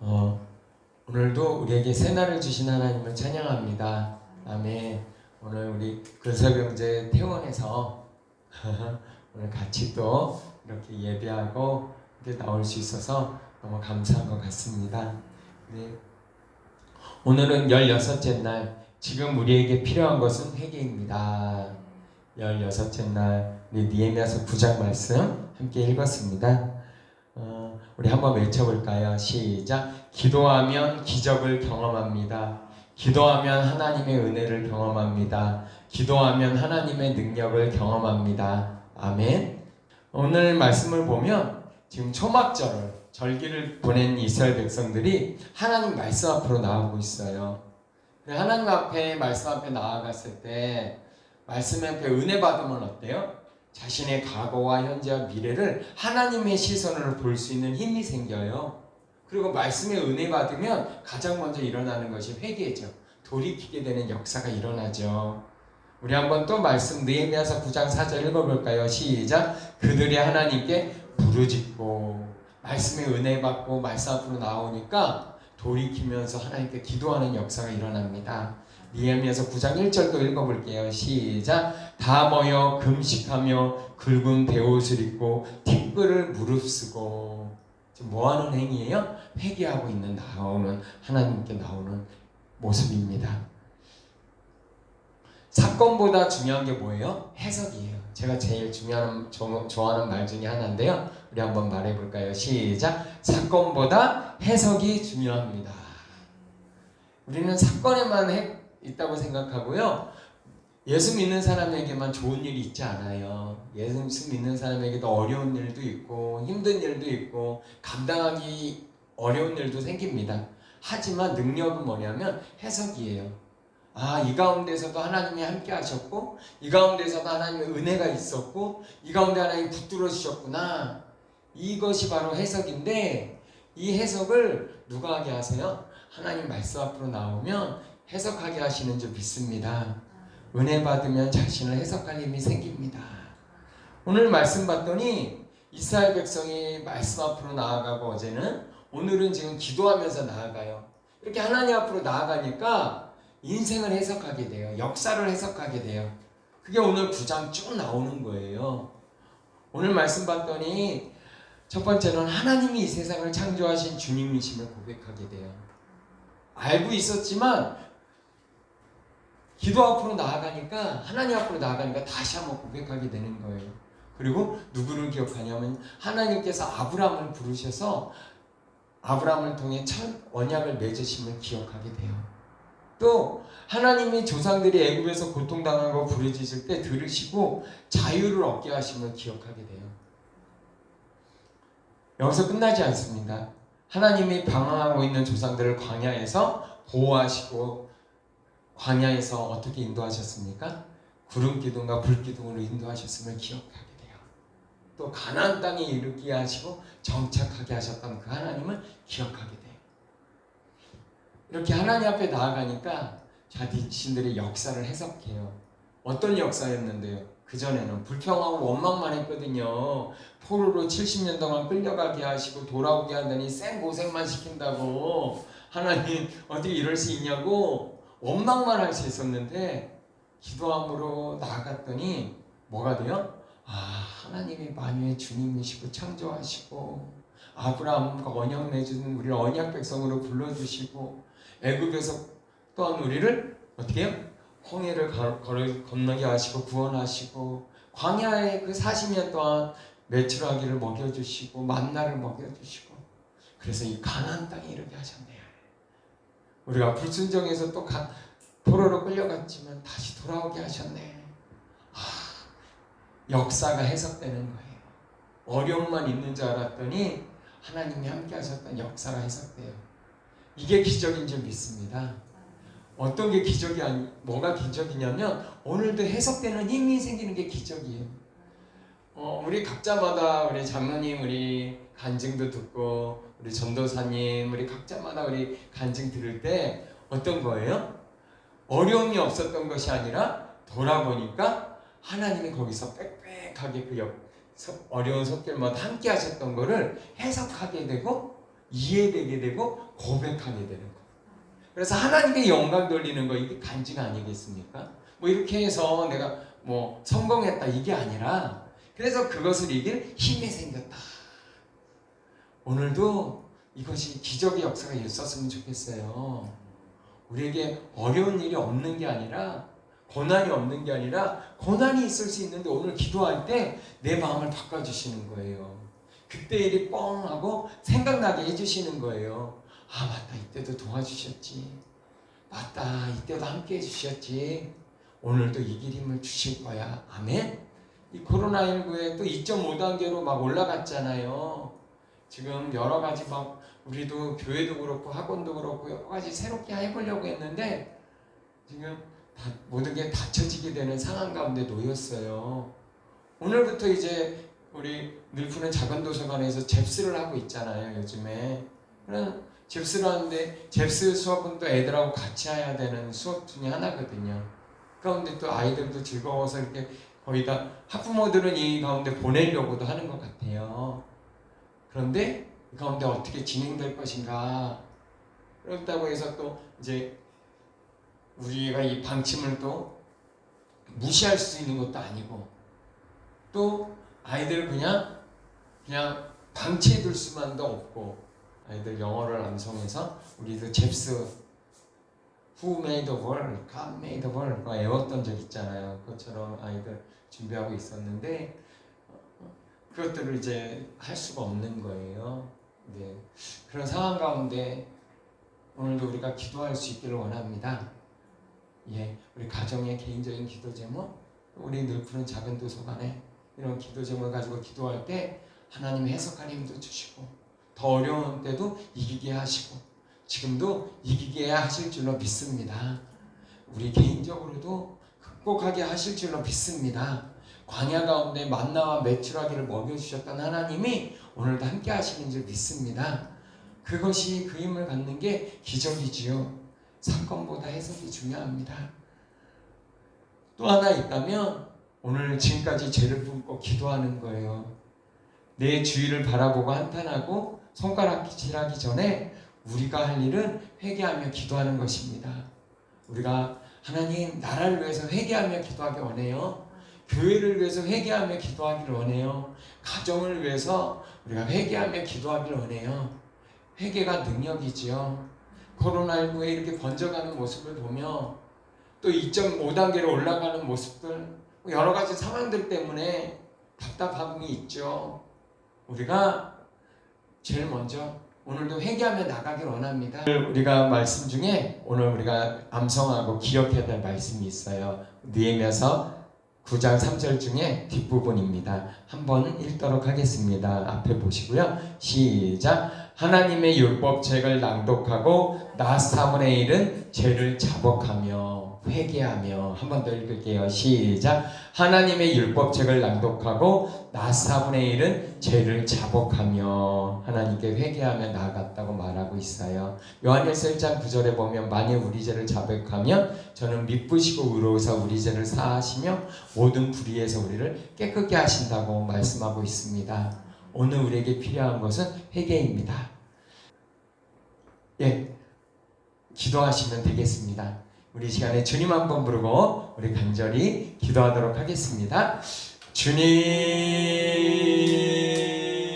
오늘도 우리에게 새날을 주신 하나님을 찬양합니다. 아멘. 오늘 우리 근서경제 퇴원해서 오늘 같이 또 이렇게 예배하고 이렇게 나올 수 있어서 너무 감사한 것 같습니다. 네. 오늘은 16째 날, 지금 우리에게 필요한 것은 회개입니다. 16째 날, 우리 느헤미야서 9장 말씀 함께 읽었습니다. 우리 한번 외쳐볼까요? 시작. 기도하면 기적을 경험합니다. 기도하면 하나님의 은혜를 경험합니다. 기도하면 하나님의 능력을 경험합니다. 아멘. 오늘 말씀을 보면 지금 초막절, 절기를 보낸 이스라엘 백성들이 하나님 말씀 앞으로 나오고 있어요. 하나님 앞에, 말씀 앞에 나아갔을 때 말씀 앞에 은혜 받으면 어때요? 자신의 과거와 현재와 미래를 하나님의 시선으로 볼 수 있는 힘이 생겨요. 그리고 말씀에 은혜 받으면 가장 먼저 일어나는 것이 회개죠. 돌이키게 되는 역사가 일어나죠. 우리 한번 또 말씀 느헤미야서 9장 4절 읽어볼까요? 시작. 그들이 하나님께 부르짖고 말씀에 은혜 받고 말씀 앞으로 나오니까 돌이키면서 하나님께 기도하는 역사가 일어납니다. 느헤미야서 9장 1절도 읽어볼게요. 시작. 다 모여 금식하며 굵은 베옷을 입고 티끌을 무릅쓰고. 지금 뭐하는 행위예요? 회개하고 있는 나오는 하나님께 나오는 모습입니다. 사건보다 중요한 게 뭐예요? 해석이에요. 제가 제일 좋아하는 말 중에 하나인데요. 우리 한번 말해볼까요? 시작. 사건보다 해석이 중요합니다. 우리는 사건에만 있다고 생각하고요. 예수 믿는 사람에게만 좋은 일이 있지 않아요. 예수 믿는 사람에게도 어려운 일도 있고 힘든 일도 있고 감당하기 어려운 일도 생깁니다. 하지만 능력은 뭐냐면 해석이에요. 이 가운데서도 하나님이 함께 하셨고 이 가운데서도 하나님의 은혜가 있었고 이 가운데 하나님이 붙들어 주셨구나. 이것이 바로 해석인데 이 해석을 누가 하게 하세요? 하나님 말씀 앞으로 나오면 해석하게 하시는 줄 믿습니다. 은혜 받으면 자신을 해석할 힘이 생깁니다. 오늘 말씀 봤더니 이스라엘 백성이 말씀 앞으로 나아가고 오늘은 지금 기도하면서 나아가요. 이렇게 하나님 앞으로 나아가니까 인생을 해석하게 돼요. 역사를 해석하게 돼요. 그게 오늘 9장 쭉 나오는 거예요. 오늘 말씀 봤더니 첫 번째는 하나님이 이 세상을 창조하신 주님이심을 고백하게 돼요. 알고 있었지만 기도 앞으로 나아가니까 하나님 앞으로 나아가니까 다시 한번 고백하게 되는 거예요. 그리고 누구를 기억하냐면 하나님께서 아브라함을 부르셔서 아브라함을 통해 첫 언약을 맺으심을 기억하게 돼요. 또 하나님이 조상들이 애굽에서 고통당하고 부르짖을 때 들으시고 자유를 얻게 하심을 기억하게 돼요. 여기서 끝나지 않습니다. 하나님이 방황하고 있는 조상들을 광야에서 보호하시고 광야에서 어떻게 인도하셨습니까? 구름 기둥과 불 기둥으로 인도하셨음을 기억하게 돼요. 또 가나안 땅에 이르게 하시고 정착하게 하셨던 그 하나님을 기억하게 돼요. 이렇게 하나님 앞에 나아가니까 자신들의 역사를 해석해요. 어떤 역사였는데요? 그전에는 불평하고 원망만 했거든요. 포로로 70년 동안 끌려가게 하시고 돌아오게 하더니 생고생만 시킨다고 하나님 어떻게 이럴 수 있냐고 원망만 할 수 있었는데 기도함으로 나아갔더니 뭐가 돼요? 하나님이 만유의 주님이시고 창조하시고 아브라함과 언약 맺은 우리를 언약 백성으로 불러주시고 애굽에서 또한 우리를 어떻게 해요? 홍해를 건너게 하시고 구원하시고 광야의 그 40년 동안 메추라기를 먹여주시고 만나를 먹여주시고 그래서 이 가나안 땅에 이르게 하셨네요. 우리가 불순종해서 또 포로로 끌려갔지만 다시 돌아오게 하셨네. 역사가 해석되는 거예요. 어려움만 있는 줄 알았더니 하나님이 함께 하셨던 역사가 해석돼요. 이게 기적인 줄 믿습니다. 어떤 게 뭐가 기적이냐면 오늘도 해석되는 힘이 생기는 게 기적이에요. 우리 각자마다 우리 장로님 우리 간증도 듣고 우리 전도사님 우리 각자마다 우리 간증 들을 때 어떤 거예요? 어려움이 없었던 것이 아니라 돌아보니까 하나님이 거기서 빽빽하게 그 어려운 속길마다 함께 하셨던 거를 해석하게 되고 이해되게 되고 고백하게 되는 거. 그래서 하나님께 영광 돌리는 거, 이게 간증 아니겠습니까? 뭐 이렇게 해서 내가 뭐 성공했다 이게 아니라, 그래서 그것을 이길 힘이 생겼다. 오늘도 이것이 기적의 역사가 있었으면 좋겠어요. 우리에게 어려운 일이 없는 게 아니라, 고난이 없는 게 아니라, 고난이 있을 수 있는데 오늘 기도할 때 내 마음을 바꿔주시는 거예요. 그때 일이 뻥 하고 생각나게 해주시는 거예요. 아, 맞다, 이때도 도와주셨지. 맞다, 이때도 함께 해주셨지. 오늘도 이길 힘을 주실 거야. 아멘. 이 코로나19에 또 2.5단계로 막 올라갔잖아요. 지금 여러 가지 막 우리도 교회도 그렇고 학원도 그렇고 여러 가지 새롭게 해보려고 했는데 지금 모든 게 닫혀지게 되는 상황 가운데 놓였어요. 오늘부터 이제 우리 늘푸는 작은 도서관에서 잽스를 하고 있잖아요. 요즘에 그런 잽스를 하는데, 잽스 수업은 또 애들하고 같이 해야 되는 수업 중에 하나거든요. 그런데 또 아이들도 즐거워서 이렇게 거의 다 학부모들은 이 가운데 보내려고도 하는 것 같아요. 그런데 이 가운데 어떻게 진행될 것인가, 그렇다고 해서 또 이제 우리가 이 방침을 또 무시할 수 있는 것도 아니고, 또 아이들 그냥 방치해둘 수만도 없고, 아이들 영어를 암송해서 우리도 잽스 Who made the world? God made the world 외웠던 적 있잖아요. 그것처럼 아이들 준비하고 있었는데 그것들을 이제 할 수가 없는 거예요. 네. 그런 상황 가운데 오늘도 우리가 기도할 수 있기를 원합니다. 예, 우리 가정의 개인적인 기도 제목, 우리 늘푸는 작은 도서관에 이런 기도 제목을 가지고 기도할 때 하나님 해석할 힘도 주시고, 더 어려운 때도 이기게 하시고, 지금도 이기게 하실 줄로 믿습니다. 우리 개인적으로도 극복하게 하실 줄로 믿습니다. 광야 가운데 만나와 메추라기를 먹여주셨던 하나님이 오늘도 함께 하시는 줄 믿습니다. 그것이 그 힘을 갖는 게 기적이지요. 사건보다 해석이 중요합니다. 또 하나 있다면 오늘 지금까지 죄를 품고 기도하는 거예요. 내 주위를 바라보고 한탄하고 손가락질하기 전에 우리가 할 일은 회개하며 기도하는 것입니다. 우리가 하나님 나라를 위해서 회개하며 기도하기 원해요. 교회를 위해서 회개하며 기도하기를 원해요. 가정을 위해서 우리가 회개하며 기도하기를 원해요. 회개가 능력이지요. 코로나19에 이렇게 번져가는 모습을 보며 또 2.5단계로 올라가는 모습들, 여러 가지 상황들 때문에 답답함이 있죠. 우리가 제일 먼저 오늘도 회개하며 나가길 원합니다. 우리가 말씀 중에 오늘 우리가 암송하고 기억해야 될 말씀이 있어요. 느헤미야서 9장 3절 중에 뒷부분입니다. 한번 읽도록 하겠습니다. 앞에 보시고요. 시작. 하나님의 율법책을 낭독하고 나 사문의 일은 죄를 자복하며 회개하며. 한 번 더 읽을게요. 시작. 하나님의 율법책을 낭독하고 나 사문의 일은 죄를 자복하며 하나님께 회개하며 나아갔다고 말하고 있어요. 요한일서 1장 9절에 보면 만일 우리 죄를 자복하면 저는 미쁘시고 의로우사 우리 죄를 사하시며 모든 불의에서 우리를 깨끗게 하신다고 말씀하고 있습니다. 오늘 우리에게 필요한 것은 회개입니다. 예, 기도하시면 되겠습니다. 우리 시간에 주님 한번 부르고 우리 간절히 기도하도록 하겠습니다. 주님